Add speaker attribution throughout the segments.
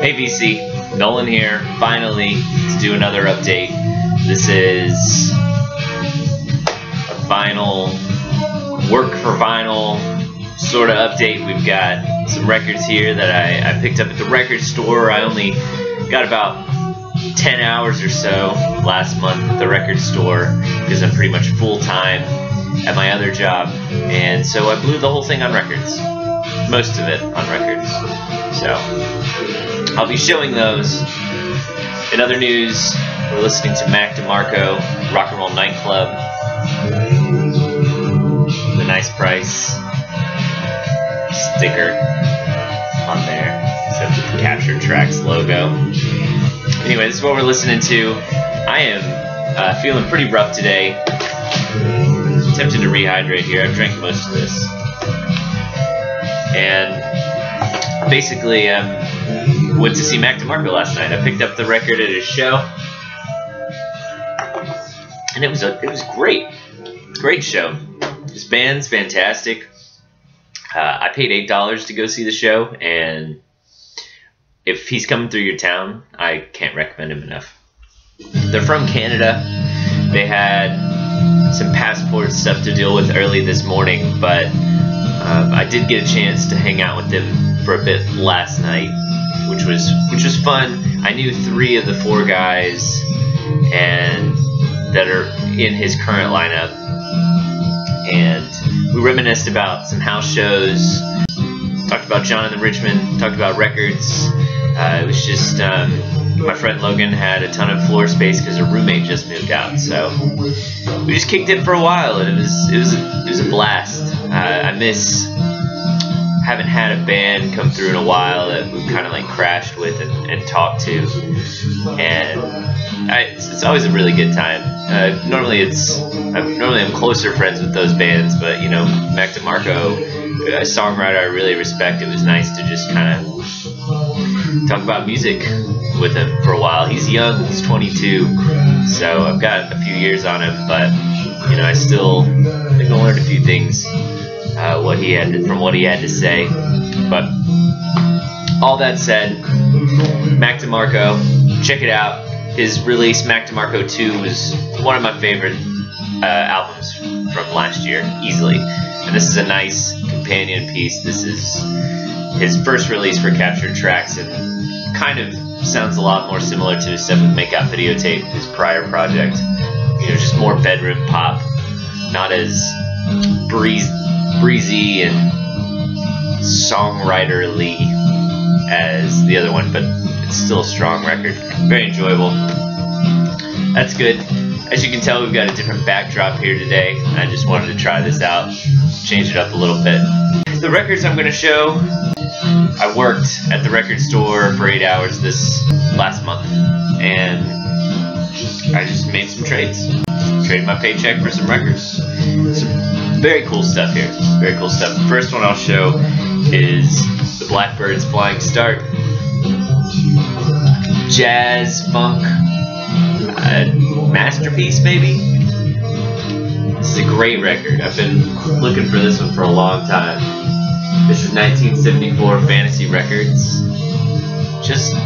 Speaker 1: Hey VC, Nolan here, finally to do another update. This is a vinyl, work for vinyl sort of update. We've got some records here that I picked up at the record store. I only got about 10 hours or so last month at the record store because I'm pretty much full-time at my other job, and so I blew the whole thing on records, most of it on records. So I'll be showing those. In other news, we're listening to Mac DeMarco, Rock and Roll Nightclub. The nice price sticker on there, except with the Captured Tracks logo. Anyway, this is what we're listening to. I am feeling pretty rough today. Tempted to rehydrate here. I've drank most of this. And basically, went to see Mac DeMarco last night. I picked up the record at his show, and it was great. Great show. His band's fantastic. I paid $8 to go see the show, and if he's coming through your town, I can't recommend him enough. They're from Canada. They had some passport stuff to deal with early this morning, but I did get a chance to hang out with them for a bit last night, which was fun. I knew 3 of the 4 guys and that are in his current lineup, and we reminisced about some house shows, talked about Jonathan Richman, talked about records. It was just my friend Logan had a ton of floor space because a roommate just moved out, so we just kicked it for a while, and it was a blast. I miss haven't had a band come through in a while that we've kind of like crashed with and talked to, and it's always a really good time. Normally I'm closer friends with those bands, but you know, Mac DeMarco, a songwriter I really respect. It was nice to just kind of talk about music with him for a while. He's young, he's 22, so I've got a few years on him, but you know, I think I learned a few things from what he had to say. But all that said, Mac DeMarco, check it out. His release, Mac DeMarco 2, was one of my favorite albums from last year, easily. And this is a nice companion piece. This is his first release for Captured Tracks, and kind of sounds a lot more similar to his stuff with Make Out Videotape, his prior project. You know, just more bedroom pop, not as breezy and songwriterly as the other one, but it's still a strong record. Very enjoyable. That's good. As you can tell, we've got a different backdrop here today. I just wanted to try this out, change it up a little bit. The records I'm going to show, I worked at the record store for 8 hours this last month, and I just made some trades. Traded my paycheck for some records. Some very cool stuff here. Very cool stuff. The first one I'll show is the Blackbird's Flying Start. Jazz, funk, masterpiece maybe? This is a great record. I've been looking for this one for a long time. This is 1974 Fantasy Records. Just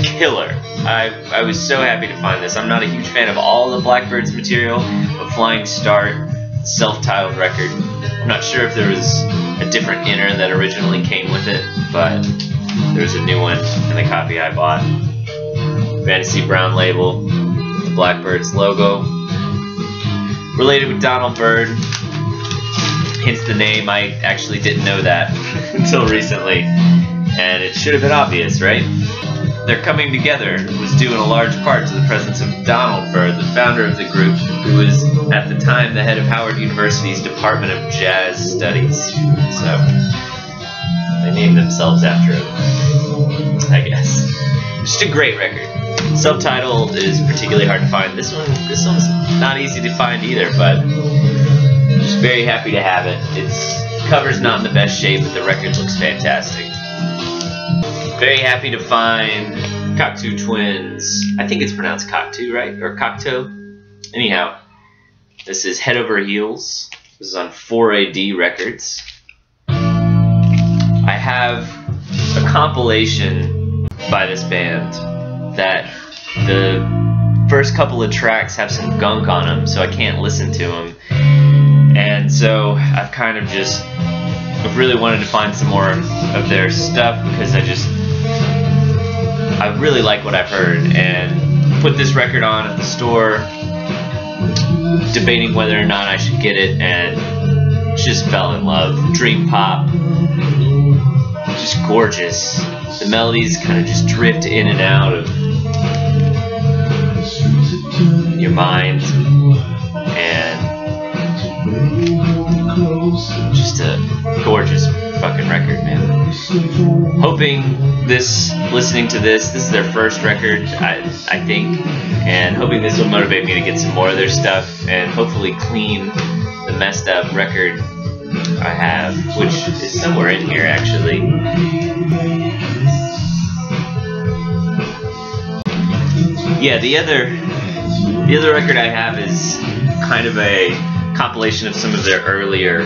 Speaker 1: killer. I was so happy to find this. I'm not a huge fan of all the Blackbird's material, but Flying Start, self-titled record. I'm not sure if there was a different inner that originally came with it, but there's a new one in the copy I bought. Fantasy brown label, the Blackbird's logo. Related with Donald Byrd, hence the name. I actually didn't know that until recently, and it should have been obvious, right? Their coming together was due in a large part to the presence of Donald Byrd, the founder of the group, who was at the time the head of Howard University's Department of Jazz Studies. So they named themselves after him, I guess. Just a great record. Subtitled is particularly hard to find. This one's not easy to find either, but I'm just very happy to have it. Its cover's not in the best shape, but the record looks fantastic. Very happy to find Cocteau Twins. I think it's pronounced Cocteau, right? Or Cocteau? Anyhow, this is Head Over Heels. This is on 4AD Records. I have a compilation by this band that the first couple of tracks have some gunk on them, so I can't listen to them. And so I've kind of just really wanted to find some more of their stuff because I really like what I've heard, and put this record on at the store, debating whether or not I should get it, and just fell in love. Dream pop, just gorgeous. The melodies kind of just drift in and out of your mind, and just a gorgeous fucking record, man. Hoping listening to this is their first record, I think, and hoping this will motivate me to get some more of their stuff and hopefully clean the messed up record I have, which is somewhere in here actually. Yeah, the other record I have is kind of a compilation of some of their earlier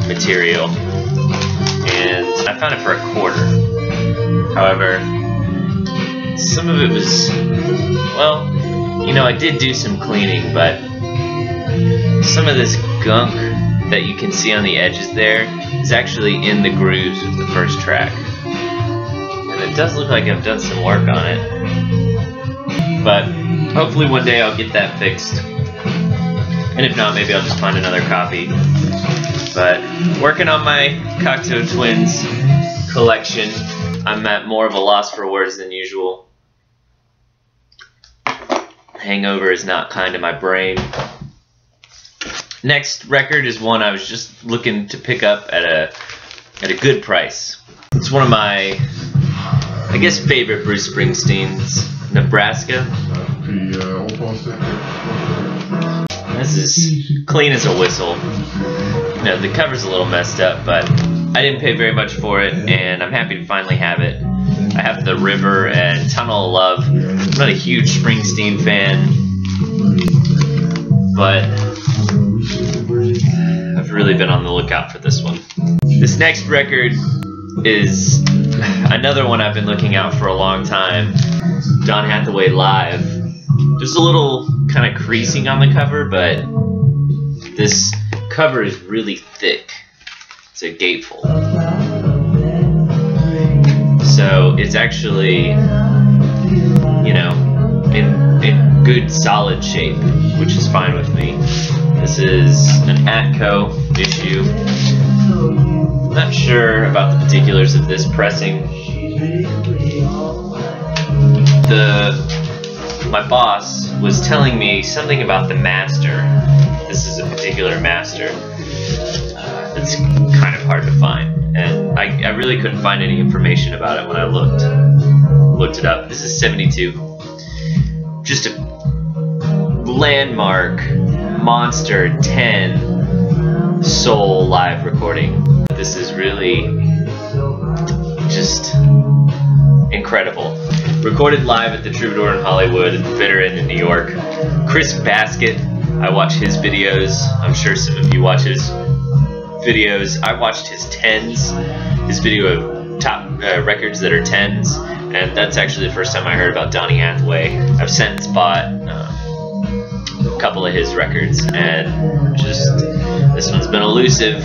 Speaker 1: material, and I found it for $1. However, some of it was, well, you know, I did do some cleaning, but some of this gunk that you can see on the edges there is actually in the grooves of the first track, and it does look like I've done some work on it, but hopefully one day I'll get that fixed, and if not, maybe I'll just find another copy. But working on my Cocteau Twins collection, I'm at more of a loss for words than usual. Hangover is not kind to my brain. Next record is one I was just looking to pick up at a good price. It's one of my, I guess, favorite Bruce Springsteen's, Nebraska. This is clean as a whistle. You know, the cover's a little messed up, but I didn't pay very much for it, and I'm happy to finally have it. I have The River and Tunnel of Love. I'm not a huge Springsteen fan, but I've really been on the lookout for this one. This next record is another one I've been looking out for a long time. Don Hathaway Live. There's a little kind of creasing on the cover, but this cover is really thick. It's a gatefold. So it's actually, you know, in good solid shape, which is fine with me. This is an Atco issue. I'm not sure about the particulars of this pressing. My boss was telling me something about the master. This is a particular master. It's kind of hard to find, and I really couldn't find any information about it when I looked it up. This is 72. Just a landmark monster 10 soul live recording. This is really just incredible. Recorded live at the Troubadour in Hollywood, at the Bitter End in New York. Chris Baskett, I watch his videos. I'm sure some of you watch his videos. I watched his 10s, his video of top records that are 10s, and that's actually the first time I heard about Donny Hathaway. I've since bought a couple of his records, and just this one's been elusive.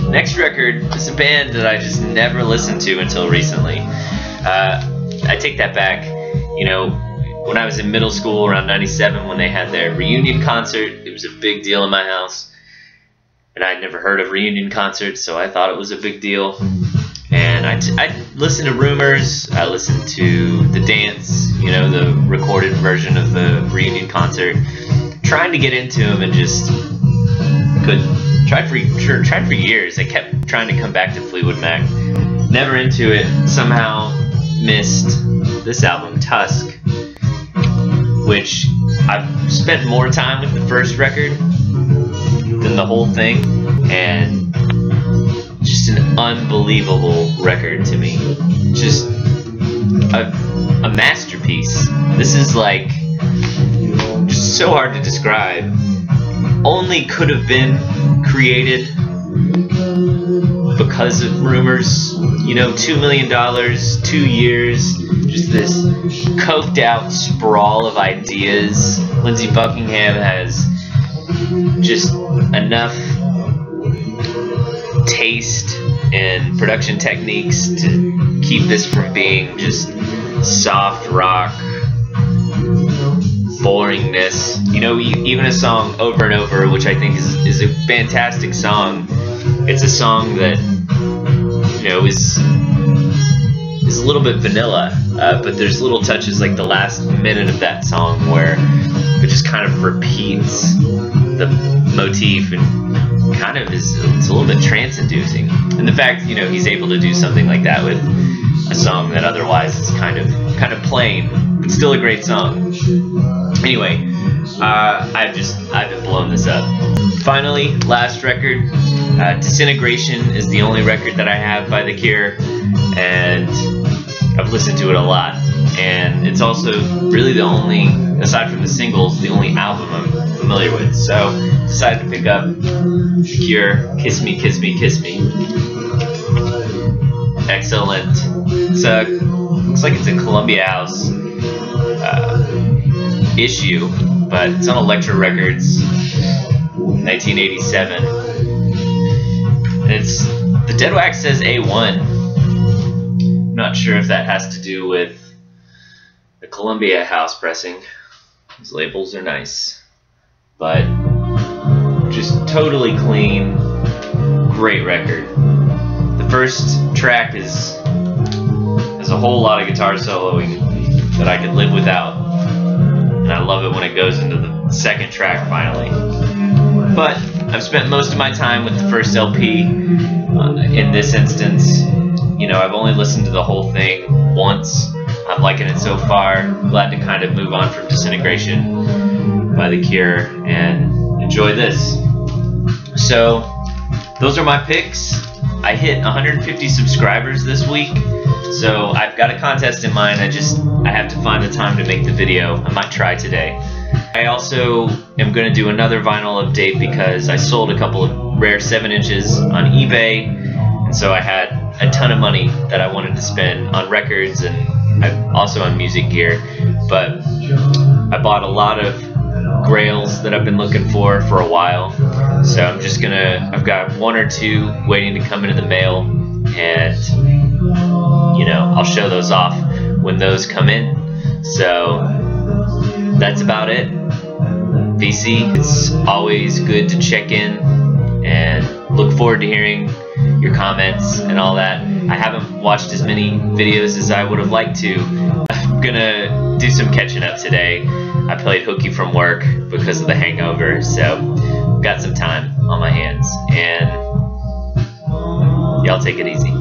Speaker 1: Next record is a band that I just never listened to until recently. I take that back. You know, when I was in middle school, around 97, when they had their reunion concert, it was a big deal in my house. And I'd never heard of reunion concerts, so I thought it was a big deal. And I listened to Rumors, I listened to The Dance, you know, the recorded version of the reunion concert, trying to get into them and just couldn't. Tried for years. I kept trying to come back to Fleetwood Mac. Never into it. Somehow missed this album, Tusk, which I've spent more time with the first record than the whole thing, and just an unbelievable record to me. Just a masterpiece. This is like just so hard to describe. Only could have been created because of rumors. You know, $2 million, 2 years, just this coked out sprawl of ideas. Lindsey Buckingham has just enough taste and production techniques to keep this from being just soft rock boringness. You know, even a song Over and Over, which I think is a fantastic song. It's a song that, you know, is a little bit vanilla, but there's little touches like the last minute of that song where it just kind of repeats the motif and kind of it's a little bit trance-inducing. And the fact, you know, he's able to do something like that with a song that otherwise is kind of plain, but still a great song. Anyway, I've been blowing this up. Finally, last record, Disintegration is the only record that I have by The Cure, and I've listened to it a lot. And it's also really the only, aside from the singles, the only album I'm familiar with. So decided to pick up The Cure, Kiss Me, Kiss Me, Kiss Me. Excellent. It's looks like it's a Columbia House issue, but it's on Elektra Records, 1987. And it's, the dead wax says A1. I'm not sure if that has to do with the Columbia House pressing. These labels are nice, but just totally clean, great record. The first track has a whole lot of guitar soloing that I could live without, and I love it when it goes into the second track finally. But I've spent most of my time with the first LP. In this instance, you know, I've only listened to the whole thing once. I'm liking it so far. Glad to kind of move on from Disintegration by The Cure and enjoy this. So those are my picks. I hit 150 subscribers this week, so I've got a contest in mind. I have to find the time to make the video. I might try today. I also am going to do another vinyl update because I sold a couple of rare 7 inches on eBay, and so I had a ton of money that I wanted to spend on records and also on music gear. But I bought a lot of grails that I've been looking for a while, so I've got 1 or 2 waiting to come into the mail, and you know, I'll show those off when those come in. So that's about it. VC, it's always good to check in and look forward to hearing your comments and all that. I haven't watched as many videos as I would have liked to. I'm gonna do some catching up today. I played hooky from work because of the hangover, so got some time on my hands, and y'all take it easy.